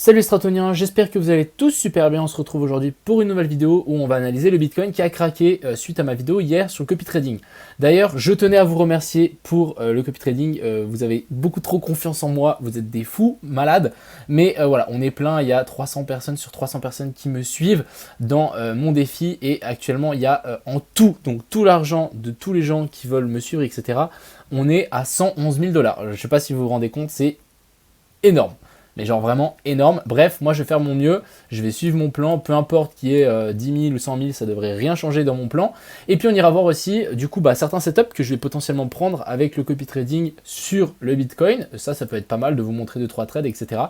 Salut les Stratoniens, j'espère que vous allez tous super bien. On se retrouve aujourd'hui pour une nouvelle vidéo où on va analyser le Bitcoin qui a craqué suite à ma vidéo hier sur le copy trading. D'ailleurs, je tenais à vous remercier pour le copy trading. Vous avez beaucoup trop confiance en moi, vous êtes des fous, malades. Mais voilà, on est plein, il y a 300 personnes sur 300 personnes qui me suivent dans mon défi. Et actuellement, il y a en tout, donc tout l'argent de tous les gens qui veulent me suivre, etc. On est à 111 000 $. Je ne sais pas si vous vous rendez compte, c'est énorme. Mais genre vraiment énorme. Bref, moi je vais faire mon mieux, je vais suivre mon plan, peu importe qu'il y ait 10 000 ou 100 000, ça devrait rien changer dans mon plan. Et puis on ira voir aussi du coup certains setups que je vais potentiellement prendre avec le copy trading sur le Bitcoin. Ça peut être pas mal de vous montrer 2-3 trades, etc.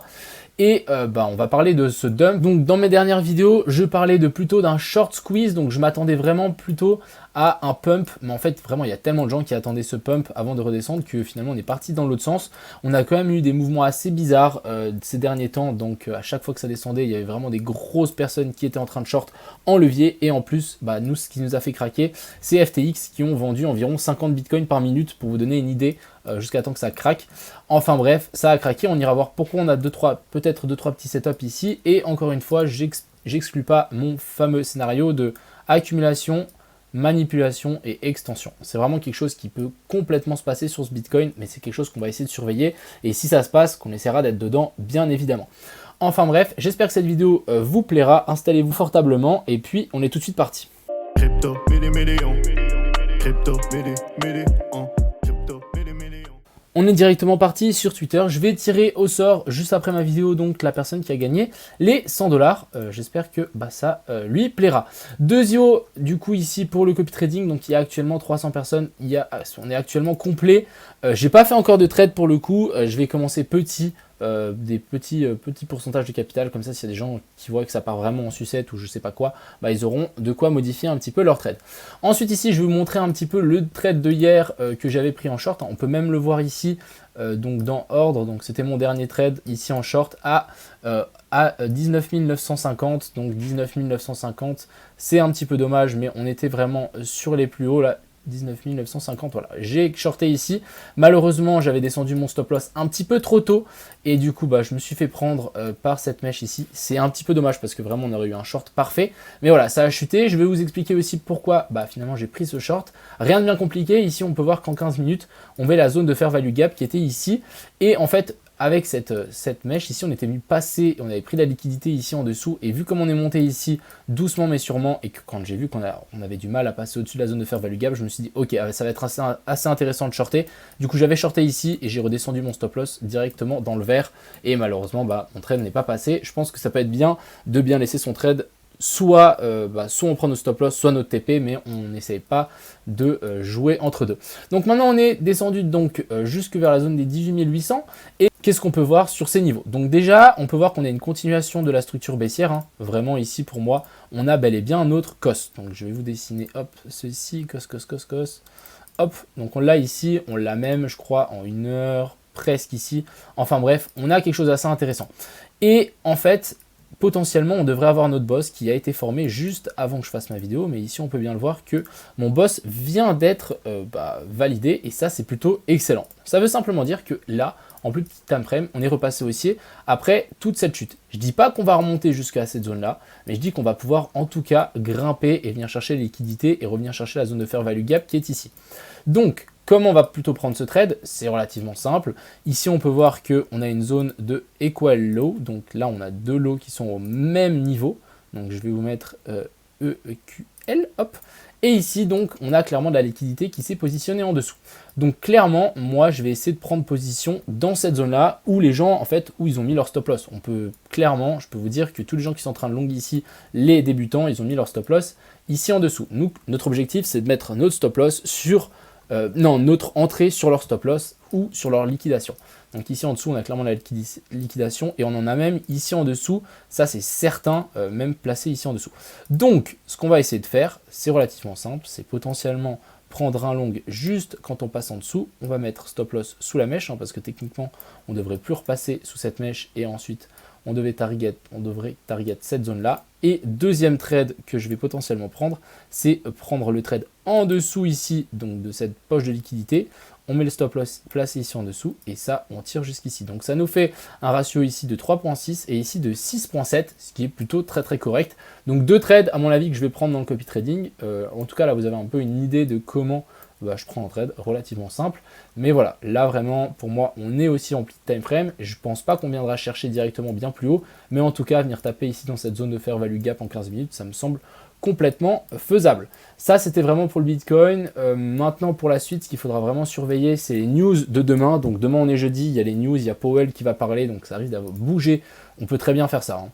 Et on va parler de ce dump. Donc dans mes dernières vidéos, je parlais plutôt d'un short squeeze, donc je m'attendais vraiment plutôt à un pump, mais en fait vraiment il y a tellement de gens qui attendaient ce pump avant de redescendre que finalement on est parti dans l'autre sens. On a quand même eu des mouvements assez bizarres ces derniers temps, donc à chaque fois que ça descendait, il y avait vraiment des grosses personnes qui étaient en train de short en levier, et en plus, nous, ce qui nous a fait craquer, c'est FTX qui ont vendu environ 50 bitcoins par minute pour vous donner une idée jusqu'à temps que ça craque. Enfin bref, ça a craqué, on ira voir pourquoi on a peut-être 2-3 petits setups ici, et encore une fois, j'exclus pas mon fameux scénario de accumulation, manipulation et extension. C'est vraiment quelque chose qui peut complètement se passer sur ce Bitcoin, mais c'est quelque chose qu'on va essayer de surveiller, et si ça se passe, qu'on essaiera d'être dedans, bien évidemment. Enfin bref, j'espère que cette vidéo vous plaira, installez-vous confortablement, et puis on est tout de suite parti. Crypto, on est directement parti sur Twitter. Je vais tirer au sort juste après ma vidéo donc la personne qui a gagné les 100 $. J'espère que ça lui plaira. Deuxio du coup ici pour le copy trading, donc il y a actuellement 300 personnes. On est actuellement complet. J'ai pas fait encore de trade pour le coup. Je vais commencer petit. Des petits pourcentages de capital, comme ça s'il y a des gens qui voient que ça part vraiment en sucette ou je sais pas quoi, ils auront de quoi modifier un petit peu leur trade. Ensuite ici je vais vous montrer un petit peu le trade de hier que j'avais pris en short. On peut même le voir ici donc dans ordre, donc c'était mon dernier trade ici en short à 19 950, donc 19 950 c'est un petit peu dommage, mais on était vraiment sur les plus hauts là. 19 950, voilà, j'ai shorté ici, malheureusement j'avais descendu mon stop loss un petit peu trop tôt, et du coup je me suis fait prendre par cette mèche ici. C'est un petit peu dommage parce que vraiment on aurait eu un short parfait, mais voilà, ça a chuté. Je vais vous expliquer aussi pourquoi finalement j'ai pris ce short. Rien de bien compliqué, ici on peut voir qu'en 15 minutes on met la zone de fair value gap qui était ici, et en fait avec cette mèche ici, on était venu passer, on avait pris de la liquidité ici en dessous, et vu comme on est monté ici doucement mais sûrement, et que quand j'ai vu qu'on avait du mal à passer au-dessus de la zone de fair value gap, je me suis dit ok, ça va être assez intéressant de shorter. Du coup j'avais shorté ici et j'ai redescendu mon stop loss directement dans le vert, et malheureusement mon trade n'est pas passé. Je pense que ça peut être bien de bien laisser son trade, soit on prend notre stop loss, soit notre TP, mais on n'essaye pas de jouer entre deux. Donc maintenant on est descendu donc jusque vers la zone des 18 800, et qu'est-ce qu'on peut voir sur ces niveaux? Donc déjà on peut voir qu'on a une continuation de la structure baissière, vraiment ici pour moi on a bel et bien notre COS. Donc je vais vous dessiner ceci, COS, hop, donc on l'a ici, on l'a même je crois en 1 heure presque ici. Enfin bref, on a quelque chose d'assez intéressant, et en fait potentiellement, on devrait avoir notre boss qui a été formé juste avant que je fasse ma vidéo, mais ici on peut bien le voir que mon boss vient d'être validé, et ça c'est plutôt excellent. Ça veut simplement dire que là, en plus petit time frame, on est repassé haussier après toute cette chute. Je dis pas qu'on va remonter jusqu'à cette zone là, mais je dis qu'on va pouvoir en tout cas grimper et venir chercher les liquidités et revenir chercher la zone de fair value gap qui est ici. Donc comment on va plutôt prendre ce trade? C'est relativement simple. Ici, on peut voir qu'on a une zone de equal low. Donc là, on a deux lows qui sont au même niveau. Donc je vais vous mettre EQL, hop. Et ici, donc, on a clairement de la liquidité qui s'est positionnée en dessous. Donc clairement, moi, je vais essayer de prendre position dans cette zone-là où les gens, en fait, où ils ont mis leur stop loss. Je peux vous dire que tous les gens qui sont en train de long ici, les débutants, ils ont mis leur stop loss ici en dessous. Nous, notre objectif, c'est de mettre notre stop loss sur notre entrée sur leur stop loss ou sur leur liquidation. Donc ici en dessous, on a clairement la liquidation, et on en a même ici en dessous, ça c'est certain, même placé ici en dessous. Donc ce qu'on va essayer de faire, c'est relativement simple, c'est potentiellement prendre un long juste quand on passe en dessous. On va mettre stop loss sous la mèche, parce que techniquement on ne devrait plus repasser sous cette mèche, et ensuite on devrait target cette zone là. Et deuxième trade que je vais potentiellement prendre, c'est prendre le trade en dessous ici, donc de cette poche de liquidité, on met le stop loss placé ici en dessous, et ça, on tire jusqu'ici. Donc ça nous fait un ratio ici de 3.6 et ici de 6.7, ce qui est plutôt très très correct. Donc 2 trades, à mon avis, que je vais prendre dans le copy trading. En tout cas, là, vous avez un peu une idée de comment je prends un trade relativement simple. Mais voilà, là vraiment, pour moi, on est aussi en time frame. Je pense pas qu'on viendra chercher directement bien plus haut, mais en tout cas, venir taper ici dans cette zone de fair value gap en 15 minutes, ça me semble complètement faisable. Ça, c'était vraiment pour le Bitcoin. Maintenant, pour la suite, ce qu'il faudra vraiment surveiller, c'est les news de demain. Donc demain, on est jeudi, il y a les news, il y a Powell qui va parler, donc ça risque d'avoir bougé. On peut très bien faire ça, hein.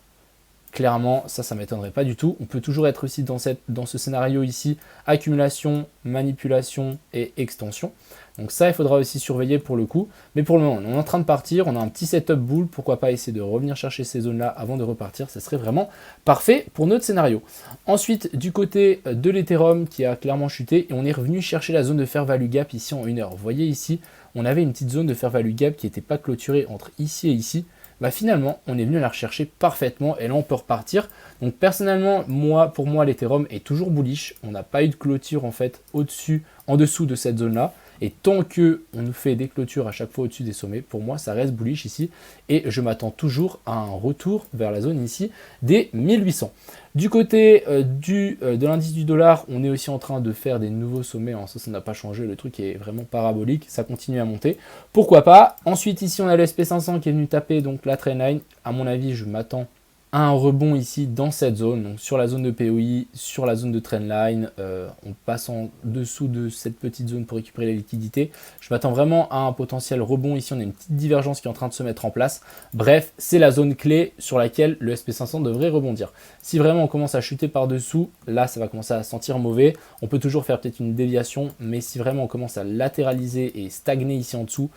Clairement, ça m'étonnerait pas du tout. On peut toujours être aussi dans ce scénario ici, accumulation, manipulation et extension. Donc ça, il faudra aussi surveiller pour le coup. Mais pour le moment, on est en train de partir, on a un petit setup bull, pourquoi pas essayer de revenir chercher ces zones-là avant de repartir, ce serait vraiment parfait pour notre scénario. Ensuite, du côté de l'Ethereum qui a clairement chuté, et on est revenu chercher la zone de fair value gap ici en 1 heure. Vous voyez ici, on avait une petite zone de fair value gap qui n'était pas clôturée entre ici et ici. Finalement, on est venu la rechercher parfaitement et là, on peut repartir. Donc personnellement, pour moi, l'Ethereum est toujours bullish. On n'a pas eu de clôture en fait en dessous de cette zone-là. Et tant que on nous fait des clôtures à chaque fois au-dessus des sommets, pour moi, ça reste bullish ici. Et je m'attends toujours à un retour vers la zone ici des 1800. Du côté de l'indice du dollar, on est aussi en train de faire des nouveaux sommets. Ça n'a pas changé. Le truc est vraiment parabolique. Ça continue à monter. Pourquoi pas. Ensuite, ici, on a le SP500 qui est venu taper donc la trendline. À mon avis, je m'attends un rebond ici dans cette zone, donc sur la zone de POI, sur la zone de trendline, on passe en dessous de cette petite zone pour récupérer la liquidité. Je m'attends vraiment à un potentiel rebond ici, on a une petite divergence qui est en train de se mettre en place. Bref, c'est la zone clé sur laquelle le SP500 devrait rebondir. Si vraiment on commence à chuter par dessous, là ça va commencer à sentir mauvais. On peut toujours faire peut-être une déviation, mais si vraiment on commence à latéraliser et stagner ici en dessous,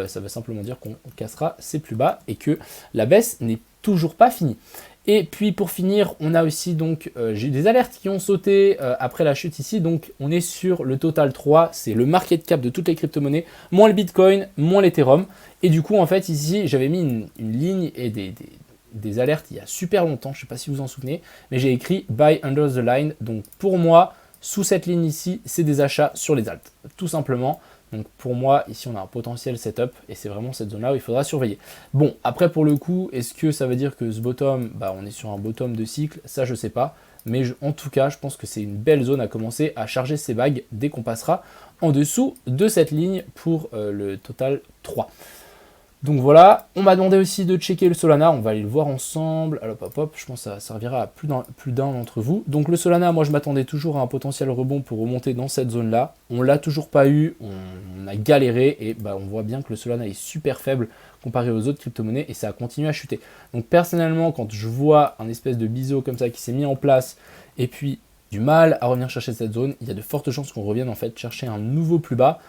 ça veut simplement dire qu'on cassera ses plus bas et que la baisse n'est toujours pas fini. Et puis pour finir, on a aussi donc, j'ai eu des alertes qui ont sauté après la chute ici, donc on est sur le total 3, c'est le market cap de toutes les crypto-monnaies, moins le Bitcoin, moins l'Ethereum. Et du coup en fait ici j'avais mis une ligne et des alertes il y a super longtemps, je ne sais pas si vous vous en souvenez, mais j'ai écrit buy under the line, donc pour moi, sous cette ligne ici, c'est des achats sur les alts, tout simplement. Donc pour moi, ici on a un potentiel setup et c'est vraiment cette zone-là où il faudra surveiller. Bon, après pour le coup, est-ce que ça veut dire que ce bottom, on est sur un bottom de cycle? Ça je sais pas, mais en tout cas, je pense que c'est une belle zone à commencer à charger ses bagues dès qu'on passera en dessous de cette ligne pour le total 3. Donc voilà, on m'a demandé aussi de checker le Solana, on va aller le voir ensemble. Alors hop, je pense que ça servira à plus d'un d'entre vous. Donc le Solana, moi je m'attendais toujours à un potentiel rebond pour remonter dans cette zone-là. On l'a toujours pas eu, on a galéré et on voit bien que le Solana est super faible comparé aux autres crypto-monnaies et ça a continué à chuter. Donc personnellement, quand je vois un espèce de biseau comme ça qui s'est mis en place et puis du mal à revenir chercher cette zone, il y a de fortes chances qu'on revienne en fait chercher un nouveau plus bas.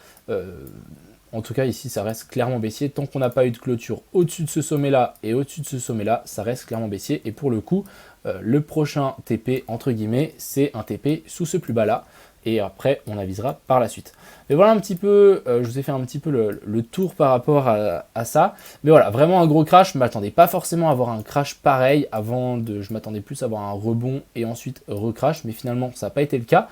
En tout cas, ici, ça reste clairement baissier. Tant qu'on n'a pas eu de clôture au-dessus de ce sommet-là et au-dessus de ce sommet-là, ça reste clairement baissier. Et pour le coup, le prochain TP, entre guillemets, c'est un TP sous ce plus bas-là. Et après, on avisera par la suite. Mais voilà un petit peu, je vous ai fait un petit peu le tour par rapport à ça. Mais voilà, vraiment un gros crash. Je ne m'attendais pas forcément à avoir un crash pareil. Je m'attendais plus à avoir un rebond et ensuite recrash. Mais finalement, ça n'a pas été le cas.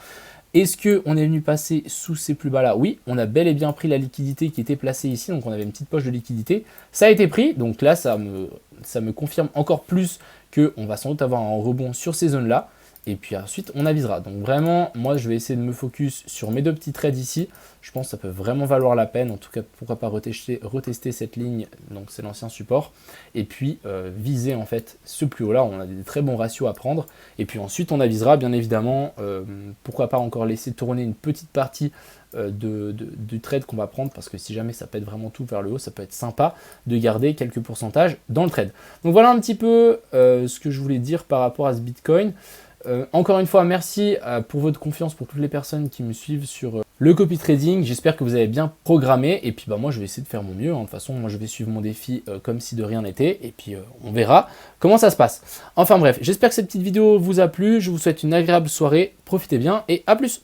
Est-ce qu'on est venu passer sous ces plus bas là? Oui, on a bel et bien pris la liquidité qui était placée ici, donc on avait une petite poche de liquidité. Ça a été pris, donc là ça me confirme encore plus qu'on va sans doute avoir un rebond sur ces zones-là. Et puis ensuite on avisera. Donc vraiment, moi je vais essayer de me focus sur mes deux petits trades ici. Je pense que ça peut vraiment valoir la peine. En tout cas, pourquoi pas retester cette ligne. Donc c'est l'ancien support. Et puis viser en fait ce plus haut là. On a des très bons ratios à prendre. Et puis ensuite on avisera bien évidemment. Pourquoi pas encore laisser tourner une petite partie du trade qu'on va prendre. Parce que si jamais ça pète vraiment tout vers le haut, ça peut être sympa de garder quelques pourcentages dans le trade. Donc voilà un petit peu ce que je voulais dire par rapport à ce Bitcoin. Encore une fois, merci pour votre confiance, pour toutes les personnes qui me suivent sur le copy trading. J'espère que vous avez bien programmé. Et puis moi, je vais essayer de faire mon mieux. De toute façon, moi, je vais suivre mon défi comme si de rien n'était. Et puis, on verra comment ça se passe. Enfin bref, j'espère que cette petite vidéo vous a plu. Je vous souhaite une agréable soirée. Profitez bien et à plus.